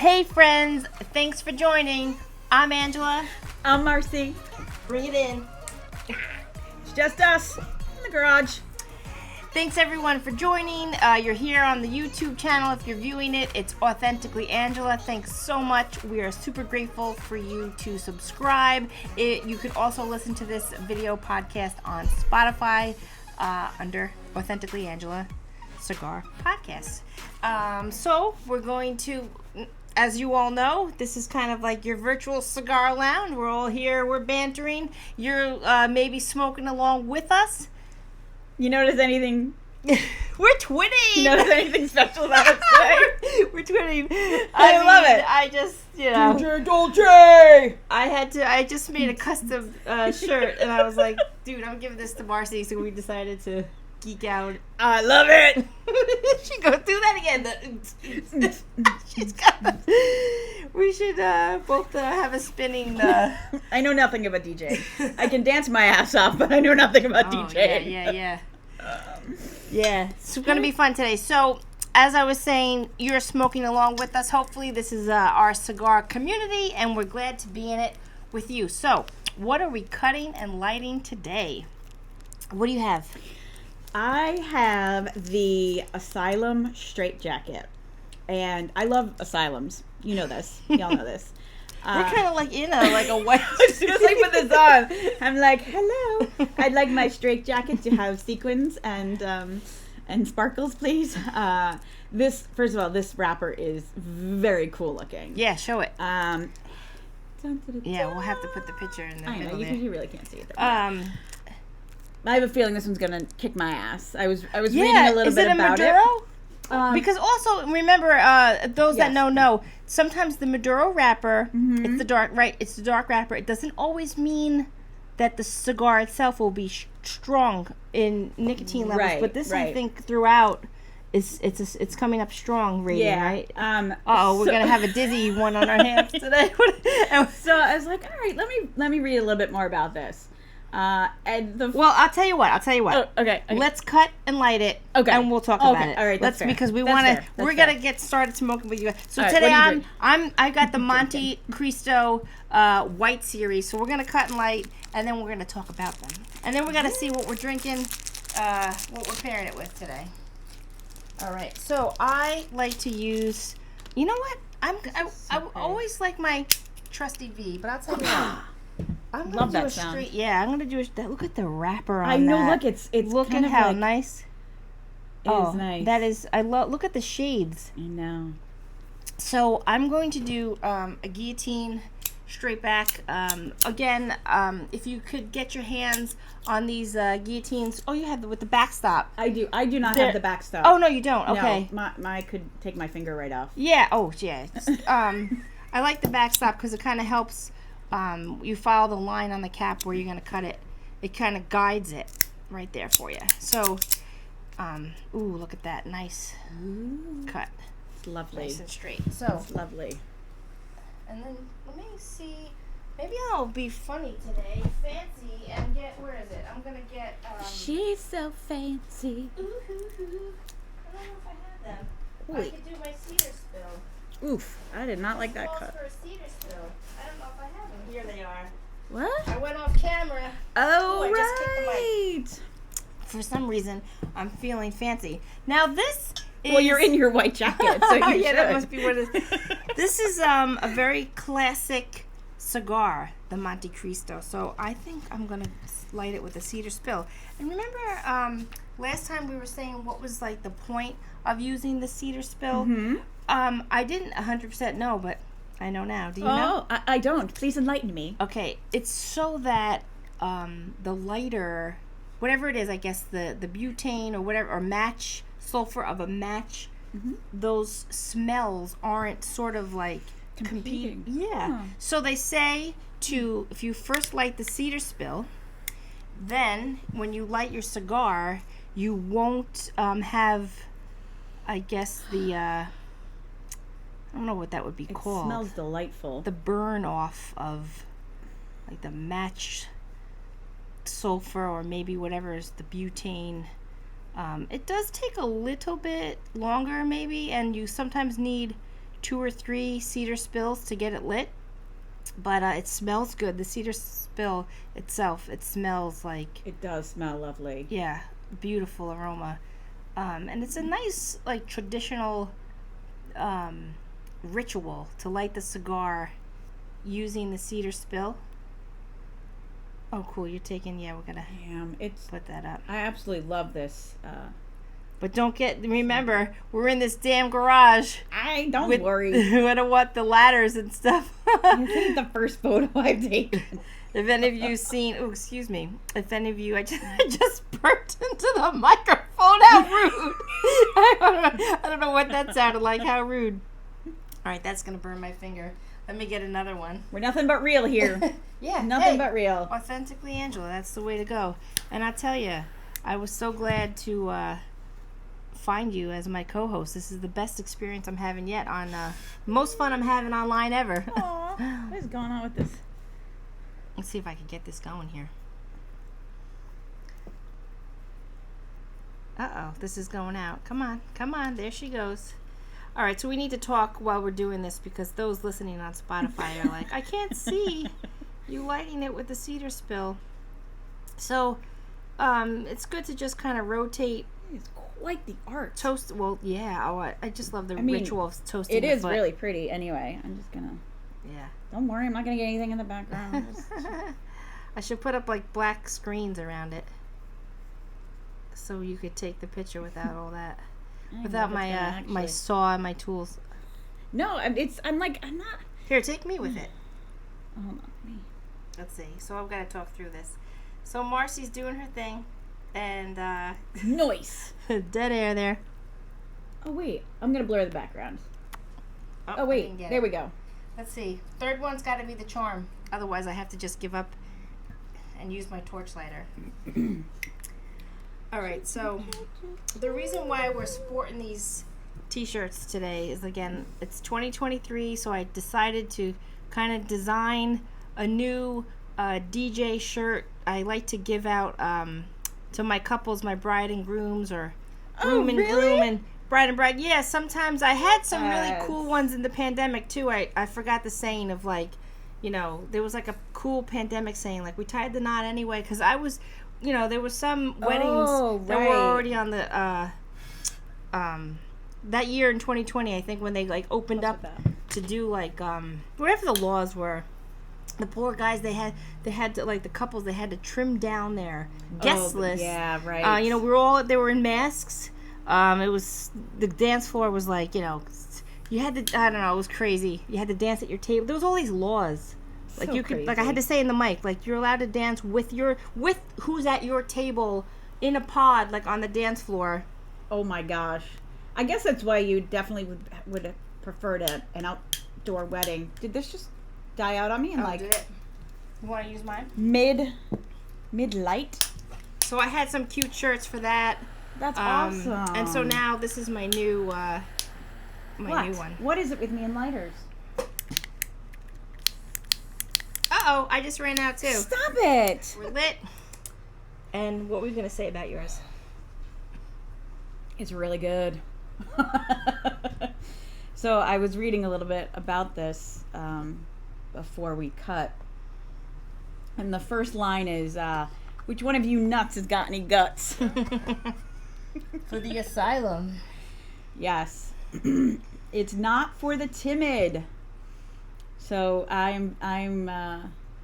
Hey friends, thanks for joining. I'm Angela. I'm Marcy. Bring it in. It's just us in the garage. Thanks everyone for joining. You're here on the YouTube channel. If you're viewing it, it's Authentically Angela. Thanks so much. We are super grateful for you to subscribe. You could also listen to this video podcast on Spotify under Authentically Angela Cigar Podcast. So we're going to, as you all know, this is kind of like your virtual cigar lounge. We're all here, we're bantering. You're maybe smoking along with us. You notice anything? We're twinning. You notice anything special about us today? We're twinning. I love it. I just, DJ Dolce. I just made a custom shirt, and I was like, dude, I'm giving this to Marcy, so we decided to geek out. I love it. She goes, do that again. She's got. We should both have a spinning. I know nothing about DJ. I can dance my ass off, but I know nothing about DJ. Yeah. Yeah, it's going to be fun today. So, as I was saying, you're smoking along with us. Hopefully, this is our cigar community, and we're glad to be in it with you. So, what are we cutting and lighting today? What do you have? I have the Asylum straight jacket, and I love Asylums. You know this. Y'all know this. We're kind of like in a white. As soon as I put this on, I'm like, hello. I'd like my straight jacket to have sequins and sparkles, please. This, first of all, this wrapper is very cool looking. Yeah, show it. Yeah, we'll have to put the picture in the middle there. You really can't see it there. I have a feeling this one's gonna kick my ass. I was reading a little bit about it. Because also remember, those that know. Sometimes the Maduro wrapper, it's the dark, right? It's the dark wrapper. It doesn't always mean that the cigar itself will be strong in nicotine levels. Right, but this, right. I think, throughout, it's coming up strong rating, right? We're gonna have a dizzy one on our hands today. So I was like, all right, let me read a little bit more about this. Well, I'll tell you what. Oh, okay. Let's cut and light it. Okay. And we'll talk about it. All right. That's fair. Because we That's want to. fair. We're gonna get started smoking with you. So all right, today I got the Montecristo White Series. So we're gonna cut and light, and then we're gonna talk about them, and then we're gonna see what we're drinking, what we're pairing it with today. All right. So I like to use. You know what? I always like my trusty V, but I'll tell you what. I'm gonna love do that a sound. straight. Yeah, I'm gonna do a. Look at the wrapper on that. I know. Look, it's look kind at of how like, nice. It is nice. That is. I love. Look at the shades. I know. So I'm going to do a guillotine straight back. Again, if you could get your hands on these guillotines. Oh, you have with the backstop. I do. I do not have the backstop. Oh no, you don't. Okay. No, I could take my finger right off. Yeah. Oh yeah. I like the backstop because it kind of helps. You follow the line on the cap where you're going to cut it. It kind of guides it right there for you. So, ooh, look at that. Nice cut. It's lovely. Nice and straight. So, it's lovely. And then, let me see. Maybe I'll be funny today. Fancy and get, where is it? I'm going to get, She's so fancy. I don't know if I have them. I could do my cedar spill. Oof. I did not like that Calls cut. for a cedar spill. I don't know if I have them. Here they are. What? I went off camera. Oh, I just kicked the mic. right. For some reason, I'm feeling fancy. Now this is... Well, you're in your white jacket, so you yeah, that should. must be what it is. This is a very classic cigar, the Montecristo. So I think I'm going to light it with a cedar spill. And remember last time we were saying what was like the point of using the cedar spill? I didn't 100% know, but I know now. Do you know? Oh, I don't. Please enlighten me. Okay, it's so that the lighter, whatever it is, I guess the butane or whatever, or match, sulfur of a match, those smells aren't sort of like Competing. Yeah. Oh. So they say if you first light the cedar spill, then when you light your cigar, you won't have, I guess, the... I don't know what that would be called. It smells delightful. The burn off of like the match sulfur or maybe whatever is the butane. It does take a little bit longer maybe, and you sometimes need 2 or 3 cedar spills to get it lit, but it smells good. The cedar spill itself, it smells like... It does smell lovely. Yeah, beautiful aroma. And it's a nice, like, traditional ritual to light the cigar using the cedar spill. Oh, cool. You're taking... Yeah, we're going to put that up. I absolutely love this. But remember, we're in this damn garage. Don't worry. With the ladders and stuff. This is the first photo I've taken. If any of you seen... Oh, excuse me. If any of you... I just burped into the microphone. How rude. I don't know what that sounded like. How rude. All right, that's going to burn my finger. Let me get another one. We're nothing but real here. Yeah. Nothing but real. Authentically Angela. That's the way to go. And I tell you, I was so glad to find you as my co-host. This is the best experience I'm having yet on... most fun I'm having online ever. Aww. What is going on with this? Let's see if I can get this going here. Uh-oh. This is going out. Come on. Come on. There she goes. All right, so we need to talk while we're doing this because those listening on Spotify are like, I can't see you lighting it with the cedar spill. So it's good to just kind of rotate. It's quite the art. Toast. Well, yeah. Oh, I just love the ritual of toasting. It the is foot. really pretty. Anyway, I'm just gonna. Yeah. Don't worry, I'm not gonna get anything in the background. I should put up like black screens around it, so you could take the picture without all that. Without my my saw and my tools. No, I'm not. Here, take me with it. Hold on, me. Let's see. So I've got to talk through this. So Marcy's doing her thing, and noise. Dead air there. Oh wait, I'm gonna blur the background. Oh wait, there we go. Let's see. Third one's got to be the charm. Otherwise, I have to just give up and use my torch lighter. All right, so the reason why we're sporting these t-shirts today is, again, it's 2023, so I decided to kind of design a new DJ shirt. I like to give out to my couples, my bride and grooms, or groom and groom and bride and bride. Yeah, sometimes I had some really cool ones in the pandemic, too. I forgot the saying of, like, you know, there was, like, a cool pandemic saying, like, we tied the knot anyway, because I was... You know, there was some weddings that were already on the that year in 2020, I think, when they like opened up to do like whatever the laws were. The poor guys, they had to, like, the couples, they had to trim down their guest list. Yeah, right. You know, they were in masks. It was, the dance floor was like, you know, you had to, I don't know, it was crazy. You had to dance at your table. There was all these laws. Like, so you could, like, I had to say in the mic, like, you're allowed to dance with who's at your table in a pod, like, on the dance floor. Oh my gosh. I guess that's why you definitely would have preferred an outdoor wedding. Did this just die out on me? And did it? You want to use mine? Mid light. So I had some cute shirts for that. That's awesome. And so now this is my new new one. What is it with me and lighters? Uh-oh, I just ran out too. Stop it. We're lit. And what were you going to say about yours? It's really good. So I was reading a little bit about this before we cut. And the first line is, which one of you nuts has got any guts? For the Asylum. Yes. It's not for the timid. So I'm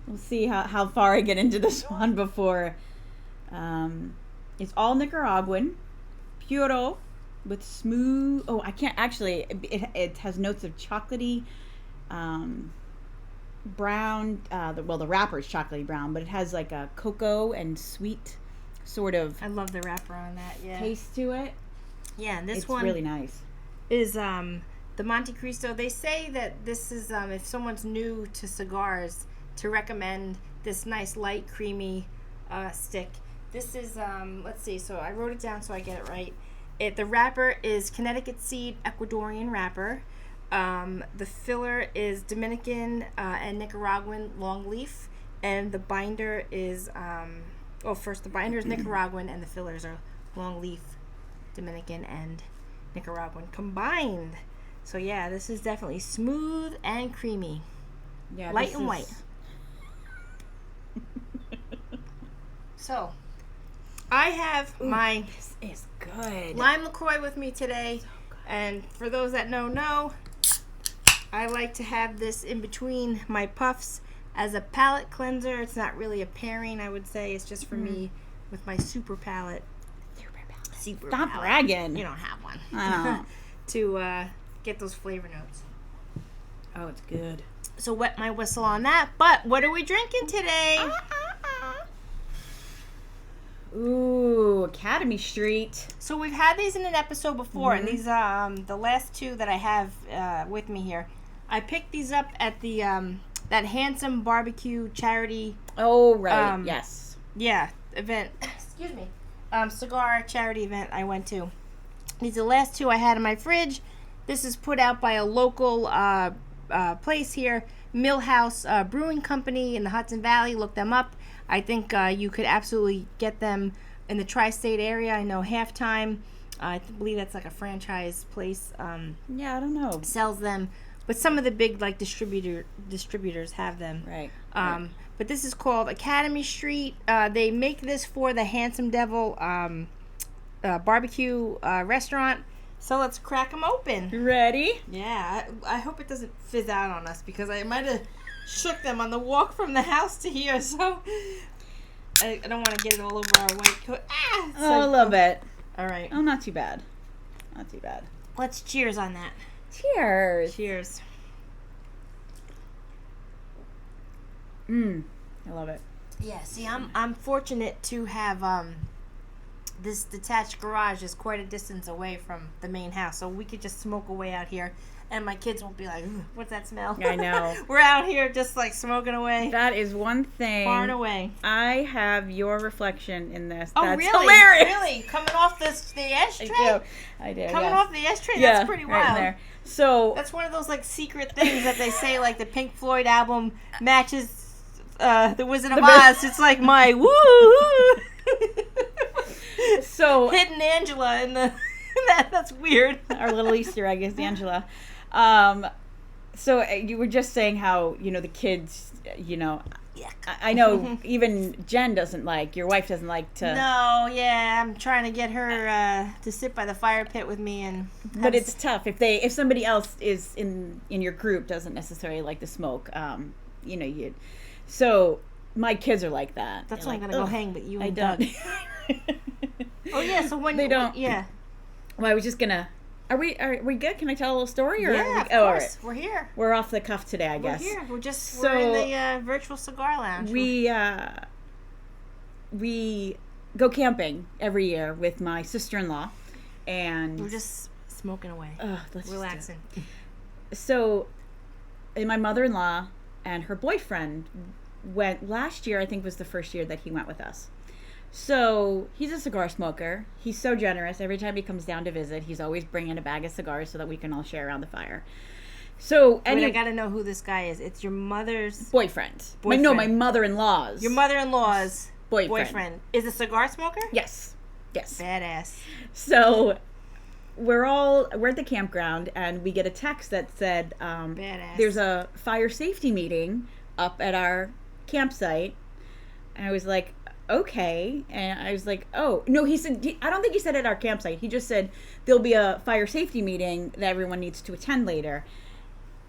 we'll see how far I get into this one before. It's all Nicaraguan, puro, with smooth. Oh, I can't actually. It has notes of chocolatey, brown. The wrapper is chocolatey brown, but it has like a cocoa and sweet sort of. I love the wrapper on that. Yeah. Taste to it. Yeah, and it's really nice. Is the Montecristo. They say that this is if someone's new to cigars, to recommend this nice light creamy stick. This is let's see. So I wrote it down so I get it right. The wrapper is Connecticut seed Ecuadorian wrapper. The filler is Dominican and Nicaraguan long leaf, and the binder is the binder is Nicaraguan and the fillers are long leaf, Dominican and Nicaraguan combined. So yeah, this is definitely smooth and creamy. Yeah, Light and white. So, I have my This is good. lime LaCroix with me today. And for those that know, I like to have this in between my puffs as a palate cleanser. It's not really a pairing, I would say. It's just for me with my super palate. Super Stop palate. bragging. You don't have one. I don't. To get those flavor notes. Oh, it's good. So wet my whistle on that. But what are we drinking today? Ooh, Academy Street. So we've had these in an episode before, and these the last two that I have with me here. I picked these up at the that Handsome Barbecue charity. Oh, right. Yes. Yeah, event. Excuse me. Cigar charity event I went to. These are the last two I had in my fridge. This is put out by a local place here, Mill House Brewing Company in the Hudson Valley. Look them up. I think you could absolutely get them in the tri-state area. I know Halftime, I believe that's like a franchise place, Yeah, I don't know. sells them. But some of the big like distributors have them. Right. But this is called Academy Street. They make this for the Handsome Devil BBQ Restaurant. So let's crack them open. You ready? Yeah, I hope it doesn't fizz out on us because I might have shook them on the walk from the house to here. So I don't want to get it all over our white coat. Ah! Oh, a little bit. All right. Oh, not too bad. Not too bad. Let's cheers on that. Cheers. Cheers. I love it. Yeah, see, I'm fortunate to have this detached garage is quite a distance away from the main house, so we could just smoke away out here, and my kids won't be like, "Ugh, what's that smell?" I know. We're out here just like smoking away, That is one thing. far and away. I have your reflection in this. Oh, That's really? hilarious. Really? Coming off the ashtray? I do. Coming yes. off the ashtray? Yeah, That's pretty right in wild. there. So That's one of those like secret things that they say like the Pink Floyd album matches the Wizard of Oz. It's like my woo. So Hidden Angela in the that's weird. our little Easter egg is Angela. So you were just saying how the kids, Yuck. I know even Jen doesn't like, your wife doesn't like to. No, yeah, I'm trying to get her to sit by the fire pit with me and. But it's tough if somebody else is in your group doesn't necessarily like the smoke. So my kids are like that. That's They're why I'm like, gonna go "Ugh, hang with you I and don't. Doug. Oh yeah, so when They don't. Yeah. Well, I was just gonna. Are we good? Can I tell a little story? Or Yeah, of all right. course. We're here. We're off the cuff today, I We're guess. here. We're in the virtual cigar lounge. We go camping every year with my sister-in-law, and we're just smoking away, let's just do it. relaxing. So, and my mother-in-law and her boyfriend went last year. I think was the first year that he went with us. So he's a cigar smoker. He's so generous. Every time he comes down to visit, he's always bringing a bag of cigars so that we can all share around the fire. So, Wait, I gotta know who this guy is. It's your mother's boyfriend. Boyfriend. No, my mother-in-law's. Your mother-in-law's boyfriend. is a cigar smoker. Yes. Badass. So we're at the campground, and we get a text that said, Badass. there's a fire safety meeting up at our campsite. And I was like, okay. And I was like, oh, no, I don't think he said at our campsite. He just said there'll be a fire safety meeting that everyone needs to attend later.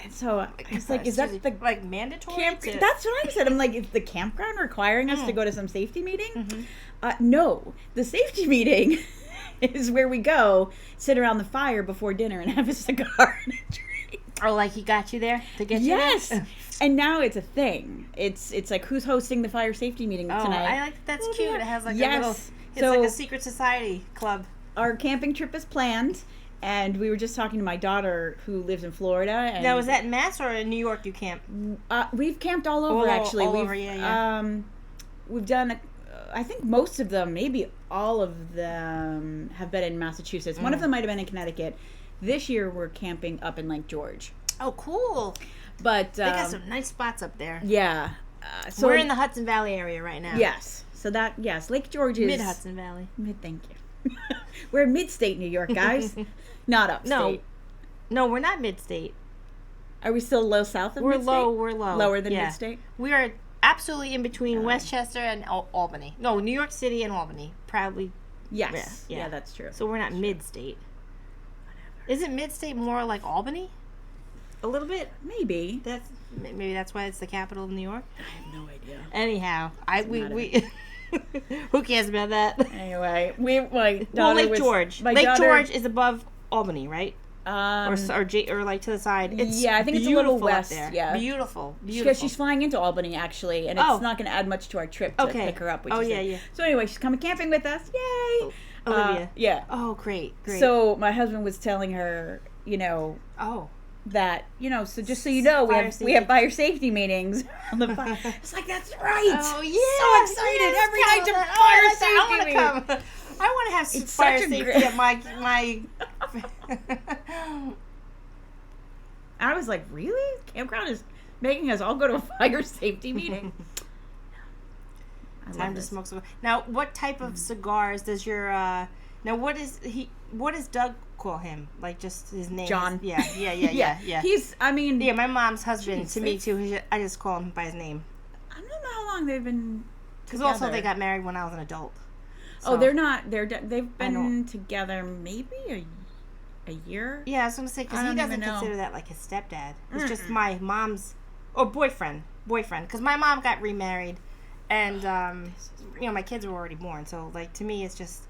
And so I was like, is that the like mandatory? That's what I said. I'm like, is the campground requiring us to go to some safety meeting? No, the safety meeting is where we go, sit around the fire before dinner and have a cigar and a drink. Oh, like he got you there to get you Yes. there? And now it's a thing. It's like, who's hosting the fire safety meeting tonight? I like that's cute. It has like a little. It's So- like a secret society club. Our camping trip is planned, and we were just talking to my daughter who lives in Florida. And Now, is that in Mass or in New York you camp? we've camped all over, actually. All we've, over, yeah. We've done, I think most of them, maybe all of them, have been in Massachusetts. One of them might have been in Connecticut. This year we're camping up in Lake George. Oh, cool. But They got some nice spots up there. yeah. So We're in the Hudson Valley area right now. Yes. So Lake George is Mid-Hudson Valley. Thank you. We're in mid-state New York, guys. Not upstate. No. No, we're not mid-state. Are we still low south of We're mid-state? low. We're low. Lower than Yeah. mid-state? We are absolutely in between Westchester and Albany. No, New York City and Albany. Proudly. Yes. Yeah. Yeah, that's true. So we're not mid-state. Isn't mid-state more like Albany? A little bit? Maybe. Maybe that's why it's the capital of New York. I have no idea. Anyhow, we who cares about that? Anyway, my daughter Lake George. Lake George is above Albany, right? Or like to the side. It's I think it's a little west. There. Yeah, Beautiful. Because she's flying into Albany actually, and it's not going to add much to our trip to pick her up. Which is yeah. So anyway, she's coming camping with us. Yay! Olivia. Yeah. Oh, great. So my husband was telling her, that so just so you know, we have fire safety meetings on the fire. It's like, that's right. Oh yeah. So excited every night to fire safety meeting. I want to have fire safety at my. I was like, really? Campground is making us all go to a fire safety meeting. Time to smoke cigar. Now, what type of cigars does your what does Doug call him? Like, just his name? John. Yeah. He's, my mom's husband to me too. I just call him by his name. I don't know how long they've been because also they got married when I was an adult. So. Oh, they're not. They've been together maybe a year. Yeah, I was gonna say because he doesn't consider that like his stepdad. It's just my mom's boyfriend. Because my mom got remarried, and my kids were already born. So like to me, it's just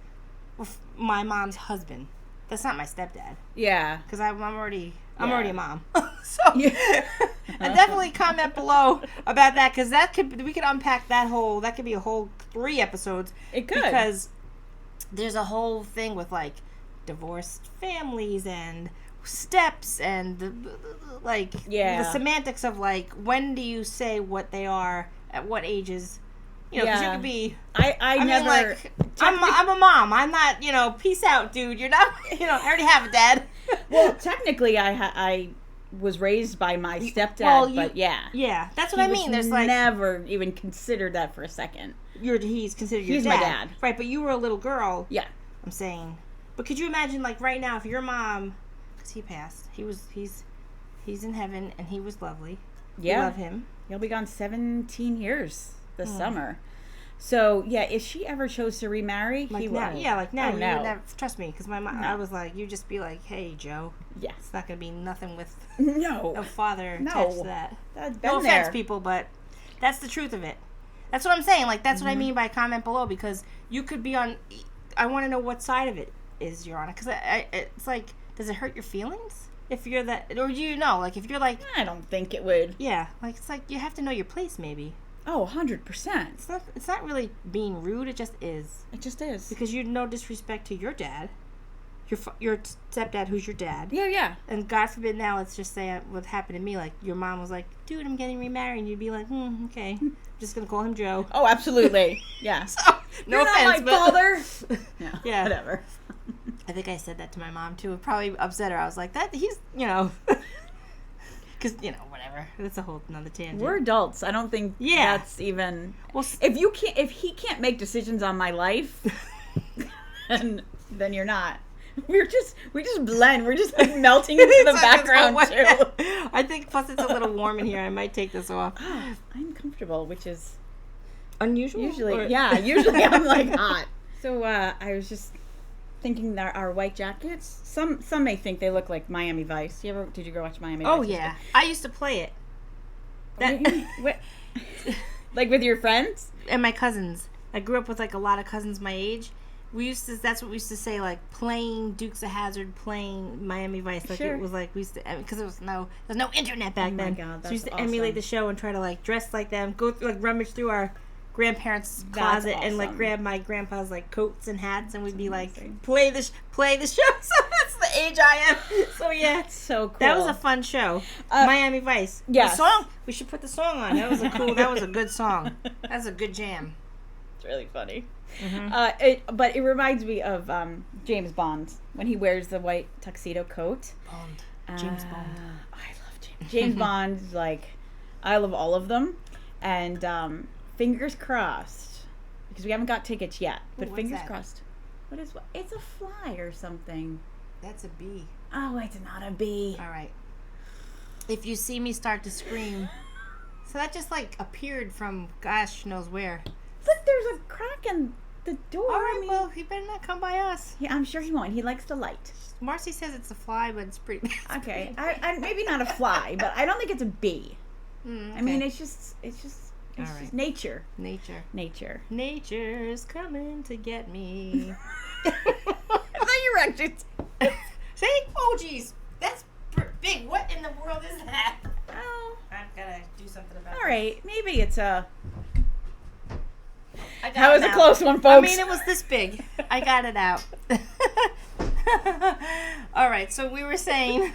my mom's husband. That's not my stepdad. Yeah, because I'm already a mom. So and definitely comment below about that because we could unpack that could be a whole 3 episodes. It could because there's a whole thing with like divorced families and steps and the semantics of like when do you say what they are at what ages. Because you could be. I never. I'm a mom. I'm not. Peace out, dude. You're not. I already have a dad. Well, technically, I was raised by my stepdad, but yeah, that's what I mean. There's like never even considered that for a second. He's considered your dad. My dad, right? But you were a little girl. Yeah, I'm saying. But could you imagine, like right now, if your mom, because he passed, he's in heaven and he was lovely. Yeah, we love him. He'll be gone 17 years. This summer. So, if she ever chose to remarry, he now, would. Yeah, like now. Oh, you no. would never, trust me, because my mom, I was like, you just be like, hey, Joe. Yes. It's not going to be nothing with no father attached to that. No offense, people, but that's the truth of it. That's what I'm saying. Like, that's what I mean by comment below, because you could be on, I want to know what side of it is you're on. Because it's like, does it hurt your feelings? If you're that, or do you know, like, if you're like. I don't think it would. Yeah, like, it's like, you have to know your place, maybe. Oh, 100%. It's not really being rude. It just is. It just is. Because you no disrespect to your dad, your stepdad, who's your dad. Yeah. And God forbid now, let's just say what happened to me. Like your mom was like, "Dude, I'm getting remarried," and you'd be like, "Okay, I'm just gonna call him Joe." Oh, absolutely. Yeah. So, no offense, but father. Yeah, whatever. I think I said that to my mom too. It probably upset her. I was like, "That he's Because, whatever. That's a whole another tangent. We're adults. I don't think that's even... Well, if he can't make decisions on my life, then you're not. We just blend. We're just like melting into the background too. I think, plus it's a little warm in here. I might take this off. Oh, I'm comfortable, which is... unusual? Usually I'm like hot. So I was just... thinking that our white jackets, some may think they look like Miami Vice. Did you go watch Miami Vice? Oh yeah, I used to play it. Like with your friends and my cousins. I grew up with like a lot of cousins my age. That's what we used to say, like playing Dukes of Hazzard, playing Miami Vice. Like it was like we used to, because there was no internet back then. Oh my God, so we used to emulate the show and try to like dress like them, go through, like rummage through our grandparents' closet and like grab my grandpa's like coats and hats, and we'd be like play the show. So that's the age I am. So yeah, that's so cool. That was a fun show. Miami Vice. Yeah. The song, we should put the song on. That was a good song. That's a good jam. It's really funny. Mm-hmm. But it reminds me of James Bond when he wears the white tuxedo coat. James Bond. I love James. James Bond is like, I love all of them, and fingers crossed, because we haven't got tickets yet. But fingers crossed. What is? It's a fly or something. That's a bee. Oh, it's not a B. All right. If you see me start to scream. So that just like appeared from gosh knows where. Look, there's a crack in the door. All right, well, he better not come by us. Yeah, I'm sure he won't. He likes the light. Marcy says it's a fly, but it's pretty. Okay, I maybe not a fly, but I don't think it's a bee. Okay. I mean, it's just All right. just nature. Nature. Nature's coming to get me. I thought you were actually. See? Oh, jeez. That's big. What in the world is that? Oh. I'm gonna do something about it. All right, maybe it's a. That was a close one, folks. I mean, it was this big. I got it out. All right, so we were saying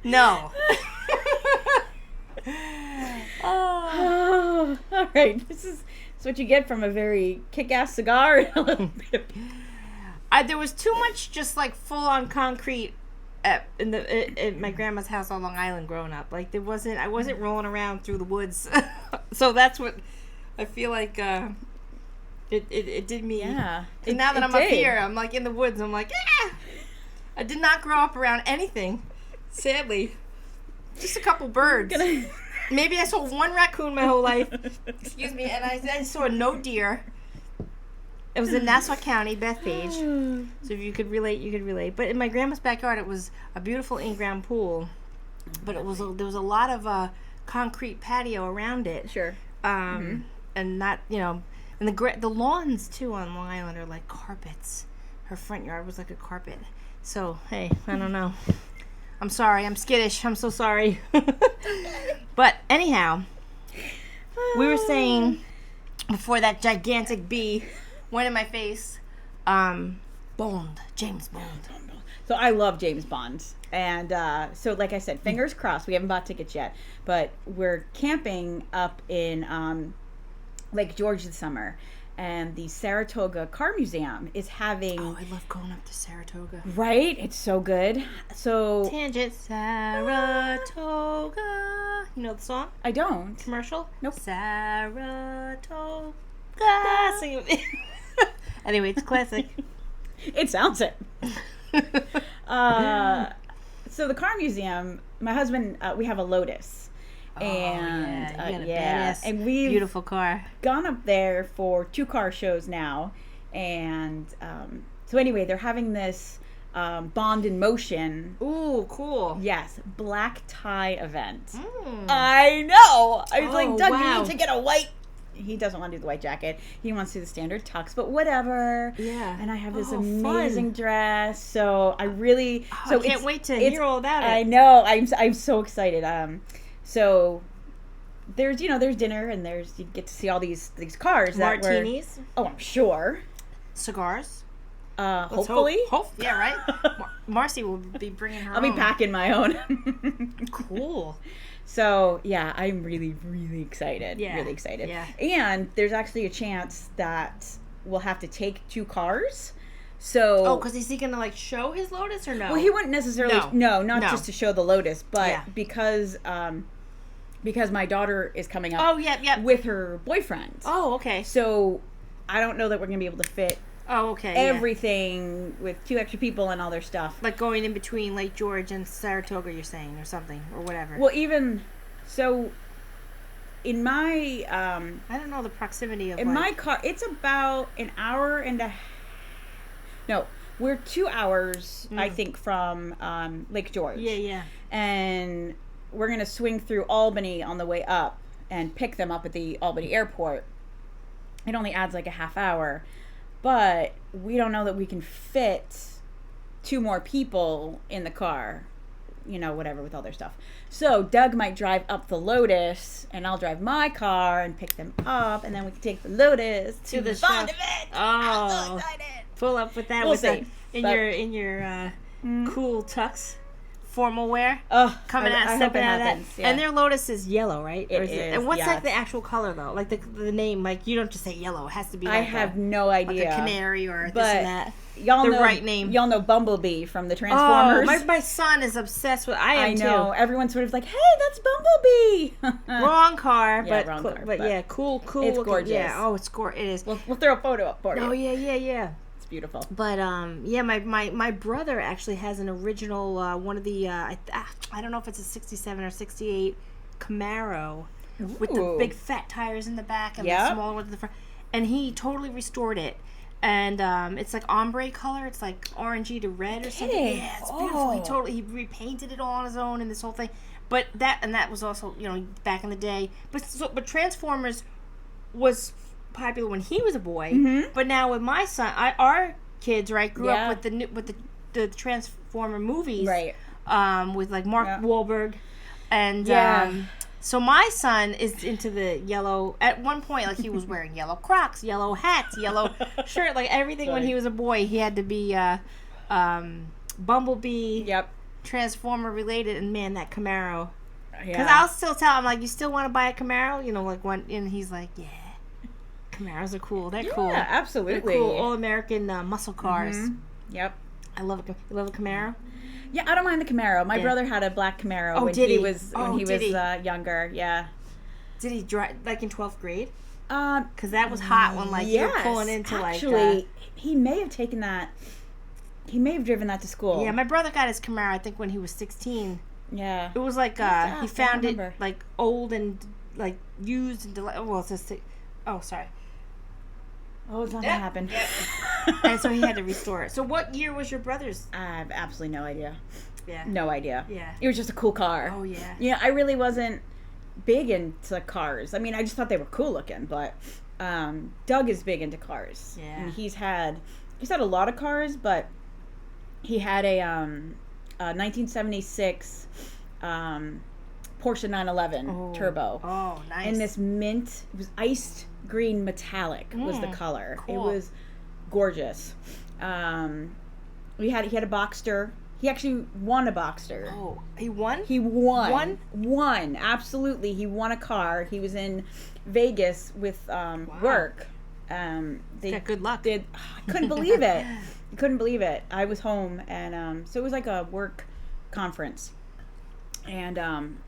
no. Oh, all right. This is what you get from a very kick-ass cigar. A little bit of... There was too much just like full-on concrete at my grandma's house on Long Island growing up. Like I wasn't rolling around through the woods. So that's what I feel like it did me. Yeah. And now that I'm up here, I'm like in the woods. I'm like, yeah. I did not grow up around anything, sadly. Just a couple birds. Maybe I saw one raccoon my whole life. Excuse me. And I saw no deer. It was in Nassau County, Bethpage. So if you could relate, you could relate. But in my grandma's backyard, it was a beautiful in-ground pool. But there was a lot of concrete patio around it. Sure. And not, and the lawns, too, on Long Island are like carpets. Her front yard was like a carpet. So, hey, I don't know. I'm sorry. I'm skittish. I'm so sorry. But anyhow, we were saying before that gigantic bee went in my face, James Bond. So I love James Bond. And so like I said, fingers crossed. We haven't bought tickets yet. But we're camping up in Lake George this summer. And the Saratoga Car Museum is having... Oh, I love going up to Saratoga. Right? It's so good. So... Tangent Saratoga. You know the song? I don't. Commercial? Nope. Saratoga. Sing it. Anyway, it's classic. It sounds it. So the car museum, my husband, we have a Lotus. And you got a badass, and we've beautiful car. Gone up there for 2 car shows now. And so anyway, they're having this Bond in Motion. Ooh, cool. Yes, black tie event. I know. I was like, Doug, you need to get a white. He doesn't want to do the white jacket. He wants to do the standard tux, but whatever. Yeah. And I have this amazing dress. So I really... I can't wait to hear all about it. I know. I'm so excited. So there's dinner and you get to see all these cars. Martinis. I'm sure. Cigars. Hopefully. Yeah, right? Marcy will be bringing her I'll be packing my own. Cool. So, yeah, I'm really, really excited. Yeah. Really excited. Yeah. And there's actually a chance that we'll have to take 2 cars. So... Oh, because is he going to, show his Lotus or no? Well, he wouldn't necessarily... No, not just to show the Lotus, but because my daughter is coming up with her boyfriend. Oh, okay. So, I don't know that we're going to be able to fit everything with 2 extra people and all their stuff. Like going in between Lake George and Saratoga, you're saying, or something, or whatever. Well, even so, in my I don't know the proximity of my car. It's about an hour and a. No, we're 2 hours, I think, from Lake George. Yeah. And we're gonna swing through Albany on the way up and pick them up at the Albany airport. It only adds like a half hour. But we don't know that we can fit 2 more people in the car, whatever, with all their stuff. So Doug might drive up the Lotus, and I'll drive my car and pick them up, and then we can take the Lotus to the Bond event. Oh, I'm so excited! Pull up with that. We'll see. In your cool tux. Formal wear, stepping out of that, yeah. And their Lotus is yellow, right? It is. And what's the actual color though? Like the name, you don't just say yellow. It has to be. I have no idea. Like a canary or this and that. Y'all know right name. Y'all know Bumblebee from the Transformers. Oh, my son is obsessed with. I know. Too. Everyone's sort of like, hey, that's Bumblebee. Wrong car, wrong car, but yeah, cool. It's gorgeous. Yeah. Oh, it's gorgeous. It is. We'll throw a photo up for you. Oh yeah. It's beautiful. But yeah, my brother actually has an original one of the I don't know if it's a 67 or 68 Camaro with the big fat tires in the back and the smaller ones in the front, and he totally restored it. And it's like ombre color. It's like orangey to red or something. Yeah, it's beautiful. He repainted it all on his own and this whole thing. But that was also, you know, back in the day. But Transformers was popular when he was a boy. Mm-hmm. But now with my son, our kids, right, grew up with the Transformer movies, right? With like Mark Wahlberg, and so my son is into the yellow. At one point, like he was wearing yellow Crocs, yellow hats, yellow shirt, like everything. When he was a boy, he had to be Bumblebee. Yep. Transformer related, and man, that Camaro. Because I'll still tell him, like, you still want to buy a Camaro? You know, like one, and he's like, yeah, Camaros are cool. They're cool. Yeah, absolutely. They're cool, all American muscle cars. Mm-hmm. Yep. I love a Camaro. Yeah, I don't mind the Camaro. My brother had a black Camaro when he was younger. Yeah. Did he drive like in 12th grade? Because that was hot when you were pulling into actually, he may have taken that. He may have driven that to school. Yeah, my brother got his Camaro, I think, when he was 16. Yeah. It was like, he found it, like, old and, like, used and, sorry. Oh, it's not going to happen. And so he had to restore it. So what year was your brother's? I have absolutely no idea. Yeah. No idea. Yeah. It was just a cool car. Oh, yeah. Yeah, I really wasn't big into cars. I mean, I just thought they were cool looking, but Doug is big into cars. Yeah. And he's had a lot of cars, but he had a 1976 Porsche 911 turbo. Oh, nice. And this mint, it was iced green metallic was the color. Cool. It was gorgeous. He had a Boxster. He actually won a Boxster. Oh, he won? He won. Won. Absolutely. He won a car. He was in Vegas with work. They got good luck. I couldn't believe it. I couldn't believe it. I was home, and so it was like a work conference, and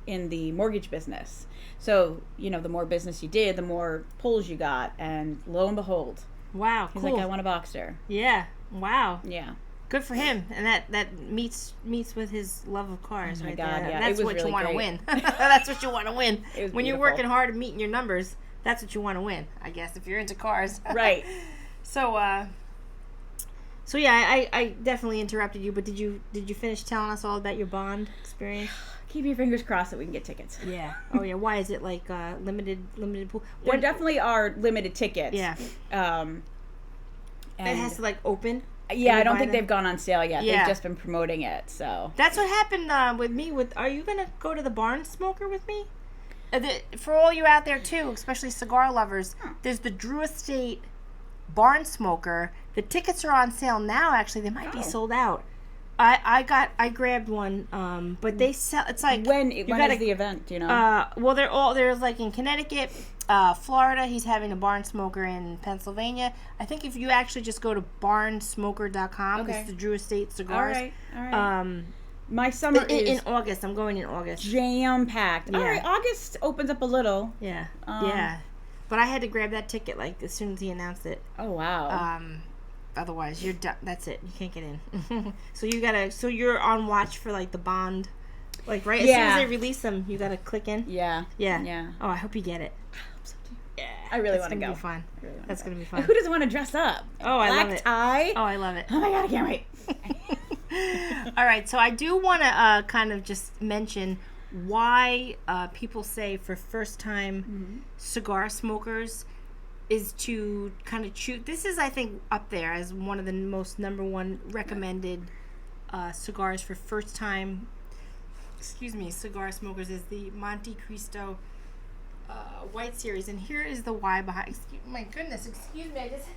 in the mortgage business. So, you know, the more business you did, the more pulls you got, and lo and behold, wow, he's cool. like, I want a Boxster. Yeah, wow, yeah, good for him, and that meets with his love of cars, right God, there. Yeah. That's what really you want to great. win. That's what you want to win. When you're beautiful. working hard and meeting your numbers, that's what you want to win, I guess, if you're into cars. Right. So yeah, I definitely interrupted you, but did you finish telling us all about your Bond experience? Keep your fingers crossed that we can get tickets. Yeah. Oh yeah. Why is it like limited pool? There definitely are limited tickets. Yeah. And it has to like open. Yeah, I don't think they've gone on sale yet. Yeah. They've just been promoting it. So that's what happened with me. Are you gonna go to the Barn Smoker with me? For all you out there too, especially cigar lovers, there's the Drew Estate Barn Smoker. The tickets are on sale now. Actually, they might be sold out. I grabbed one, but they sell. It's like when is the event? Do you know? Well, there's like in Connecticut, Florida. He's having a Barn Smoker in Pennsylvania. I think if you actually just go to barnsmoker.com, it's the Drew Estate Cigars. All right. My summer is in August. I'm going in August. Jam packed. Yeah. All right, August opens up a little. Yeah. Yeah. But I had to grab that ticket like as soon as he announced it. Oh wow. Otherwise, you're done. That's it. You can't get in. So you're on watch for like the Bond, like right as soon as they release them, you gotta click in. Yeah. Oh, I hope you get it. I hope so too. Yeah. I really want to go. Be fun. That's gonna be fun. Who doesn't want to dress up? Oh, I love it. Black tie. Oh, I love it. Oh my God, I can't wait. All right, so I do want to kind of just mention why people say for first-time cigar smokers is to kind of choose. This is, I think, up there as one of the most number one recommended cigars for first-time, cigar smokers is the Montecristo White Series, and here is the why behind. My goodness, excuse me, I just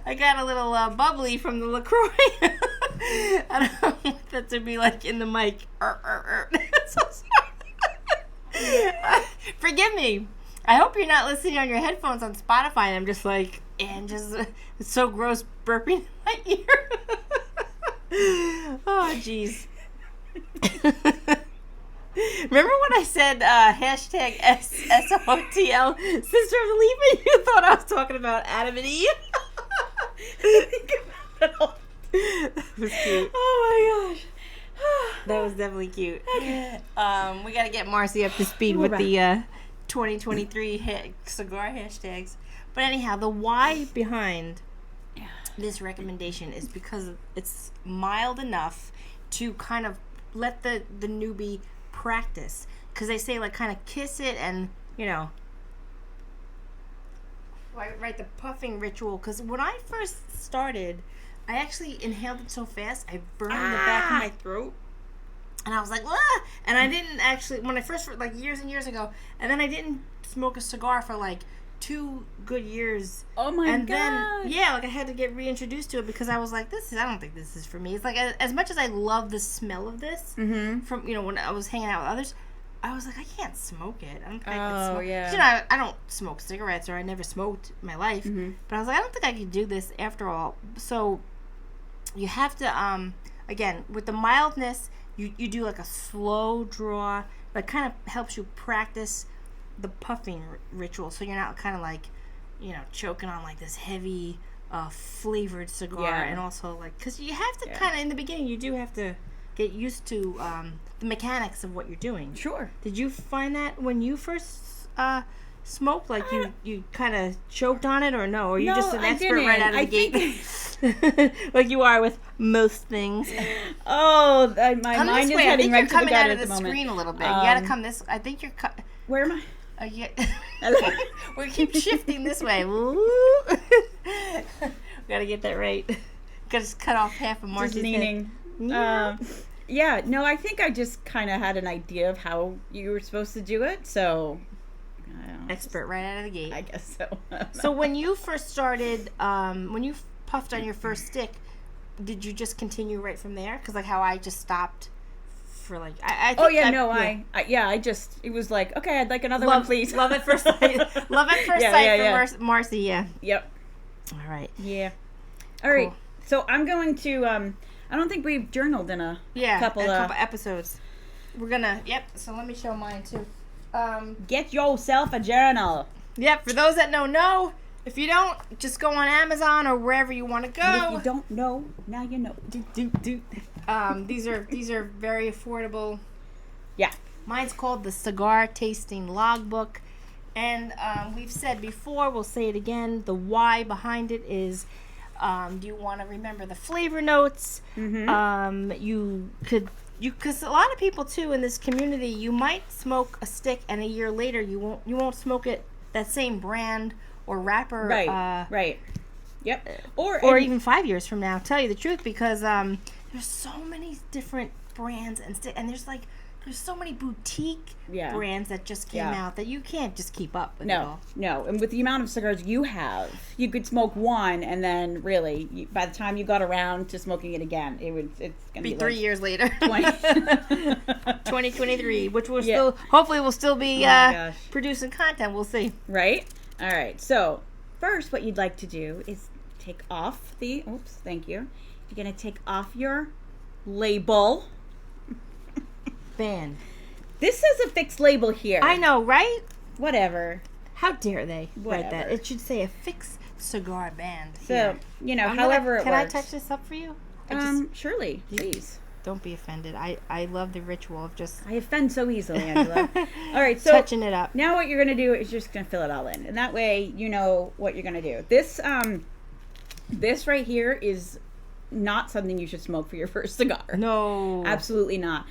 I got a little bubbly from the LaCroix. I don't want that to be like in the mic. So sorry. Forgive me. I hope you're not listening on your headphones on Spotify. And I'm just like, and just it's so gross burping in my ear. Oh, jeez. Remember when I said hashtag SOTL, Sister of the Leaf, and you thought I was talking about Adam and Eve? That was cute. Oh my gosh. That was definitely cute. We got to get Marcy up to speed with the 2023 cigar hashtags. But anyhow, the why behind this recommendation is because it's mild enough to kind of let the newbie practice. Because they say, like, kind of kiss it and, you know, right, the puffing ritual. Because when I first started, I actually inhaled it so fast, I burned the back of my throat. And I was like, ah! And I didn't actually, when I first, like, years and years ago, and then I didn't smoke a cigar for, like, 2 good years. Oh my and god. And then, like, I had to get reintroduced to it because I was like, I don't think this is for me. It's like, as much as I love the smell of this, from, you know, when I was hanging out with others, I was like, I can't smoke it. I don't think I could smoke. Yeah. You know, I don't smoke cigarettes, or I never smoked in my life. But I was like, I don't think I could do this after all. So you have to, again, with the mildness, you do like a slow draw that kind of helps you practice the puffing ritual. So you're not kind of like, you know, choking on like this heavy, flavored cigar. And also like, because you have to kind of, in the beginning, you do have to get used to the mechanics of what you're doing. Sure. Did you find that when you first smoked, like you kind of choked on it, or no? Or you just an expert right out of the gate, like you are with most things? Oh, my mind is heading right to the gutter at the moment. I think you're coming out of the screen a little bit. You got to come this. I think you're. Where am I? We keep shifting this way. We got to get that right. Got to cut off half of Marcy's just leaning. Yeah, no, I think I just kind of had an idea of how you were supposed to do it, so... Expert right out of the gate. I guess so. So when you first started, when you puffed on your first stick, did you just continue right from there? Because like how I just stopped for like... I just... It was like, okay, I'd like another one, please. Love at first sight. Love at first sight for Marcy, Yep. All right. Yeah. All right. Cool. So I'm going to... I don't think we've journaled in a couple episodes. We're gonna, so let me show mine too. Get yourself a journal. Yep, for those that know. If you don't, just go on Amazon or wherever you want to go. And if you don't know, now you know. These are very affordable. Yeah. Mine's called the Cigar Tasting Logbook. And we've said before, we'll say it again, the why behind it is... do you want to remember the flavor notes? Because a lot of people too in this community, you might smoke a stick and a year later you won't smoke it that same brand or wrapper. Right. Yep. Or even 5 years from now. Tell you the truth, because there's so many different brands and there's so many boutique brands that just came out that you can't just keep up with it all. No. And with the amount of cigars you have, you could smoke one, and then really, by the time you got around to smoking it again, it's going to be 3 years later. 2023, which will still be producing content. We'll see. Right? All right. So, first, what you'd like to do is take off thank you. You're going to take off your label. Band. This says a fixed label here. I know, right? Whatever. How dare they write that? It should say a fixed cigar band. So, however it works. Can I touch this up for you? Surely. Please. Don't be offended. I love the ritual of just... I offend so easily, Angela. All right, so... touching it up. Now what you're going to do is just going to fill it all in. And that way, you know what you're going to do. This right here is... not something you should smoke for your first cigar. No. Absolutely not.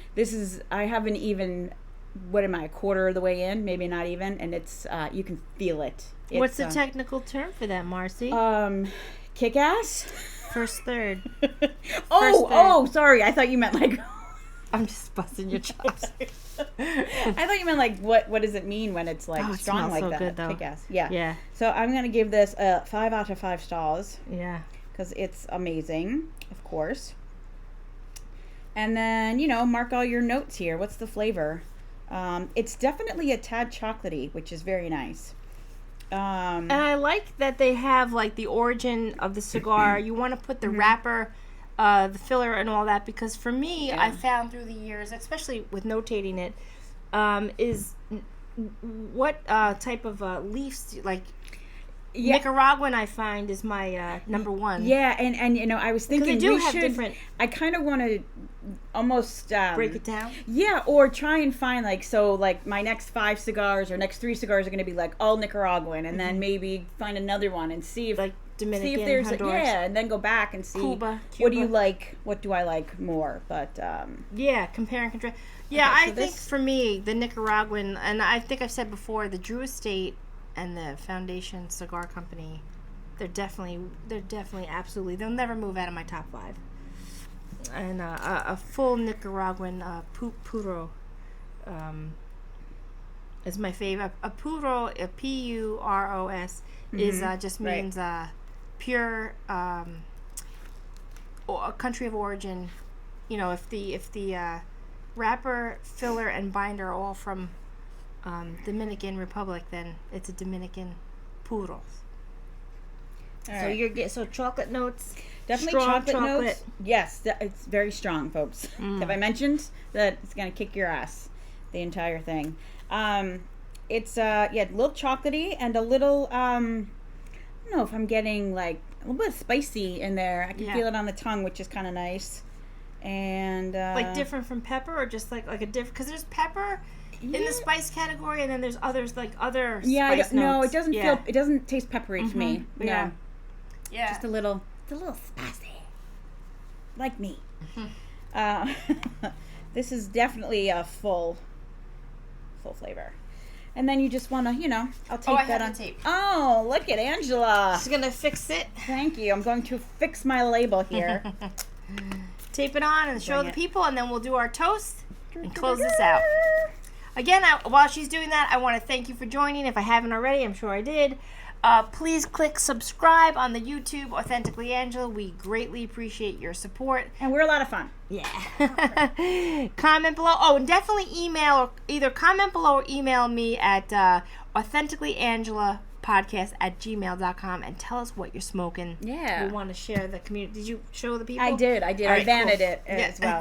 I haven't even, a quarter of the way in, maybe not even, and it's, you can feel it. What's the technical term for that, Marcy? Kick-ass? First third. Sorry. I thought you meant like... I'm just busting your chops. I thought you meant like, what does it mean when it's like strong like that? Good, though. Kick-ass. Yeah. So I'm going to give this a 5 out of 5 stars. Yeah. Because it's amazing, of course. And then, mark all your notes here. What's the flavor? It's definitely a tad chocolatey, which is very nice. And I like that they have, like, the origin of the cigar. You want to put the wrapper, the filler, and all that. Because for me, I found through the years, especially with notating it, is what type of leaves, Nicaraguan, I find, is my number one. Yeah, and you know, I was thinking they do have different. I kind of want to almost Break it down. Yeah, or try and find like my next 5 cigars or next 3 cigars are going to be like all Nicaraguan, and then maybe find another one and see if like Dominican, see if there's Honduras. and then go back and see Cuba. What do you like, what do I like more, but yeah, compare and contrast. Yeah, okay, so I think for me the Nicaraguan, and I think I've said before, the Drew Estate and the Foundation Cigar Company, they're definitely absolutely, they'll never move out of my top 5. And a full Nicaraguan puro is my favorite. A puro, a Puros, is just means pure a country of origin. You know, if the wrapper, filler, and binder are all from Dominican Republic, then it's a Dominican puros. All so right. you're getting chocolate notes. Definitely strong chocolate notes. Yes, it's very strong, folks. Have I mentioned that it's gonna kick your ass, the entire thing? It's a little chocolatey and a little I don't know if I'm getting like a little bit of spicy in there. I can feel it on the tongue, which is kind of nice. And like different from pepper, or just like a different, because there's pepper in the spice category, and then there's others like other spice notes. No, it doesn't feel. It doesn't taste peppery to me. Yeah. No. Yeah. Just a little spicy, like me. This is definitely a full flavor. And then you just want to, I'll tape that on. Tape. Oh, look at Angela. She's gonna fix it. Thank you. I'm going to fix my label here. Tape it on and show the people, and then we'll do our toast and close this out. Again, while she's doing that, I want to thank you for joining. If I haven't already, I'm sure I did. Please click subscribe on the YouTube, Authentically Angela. We greatly appreciate your support. And we're a lot of fun. Yeah. Comment below. Oh, and definitely either comment below or email me at AuthenticallyAngelaPodcast@gmail.com and tell us what you're smoking. Yeah. We want to share the community. Did you show the people? I did. All I right, vanted cool. it as well.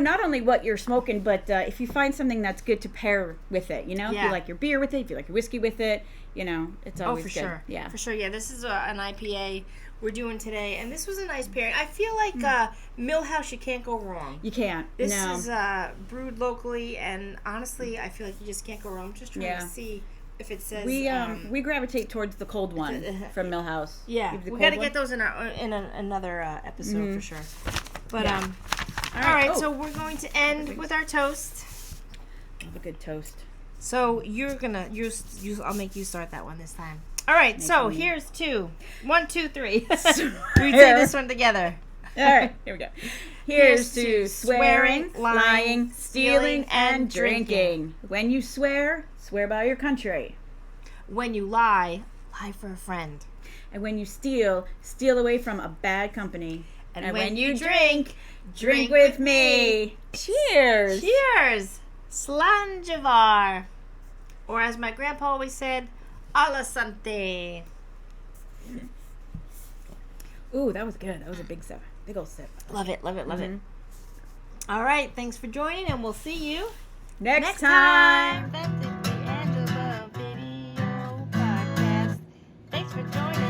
Not only what you're smoking, but if you find something that's good to pair with it, if you like your beer with it, if you like your whiskey with it, it's always good. Sure. Yeah. For sure. Yeah, this is an IPA we're doing today, and this was a nice pairing. I feel like Mill House, you can't go wrong. You can't. This is brewed locally, and honestly, I feel like you just can't go wrong. I'm just trying to see if it says we gravitate towards the cold one from Mill House. Yeah, we got to get those in another episode for sure. But all right, so we're going to end with our toast. Have a good toast. So you're gonna I'll make you start that one this time. All right, here's 2. 1, 2, 3. We say this one together. All right, here we go. Here's to swearing, lying, stealing, and drinking. When you swear, swear by your country. When you lie, lie for a friend. And when you steal, steal away from a bad company. And when you drink, drink with me. Cheers. Cheers. Slanjavar. Or as my grandpa always said, Alasante. Ooh, that was good. That was a big sip. Big old sip. Love it, love it, love it. All right, thanks for joining, and we'll see you next time. That's it, the Angela Video Podcast. Thanks for joining.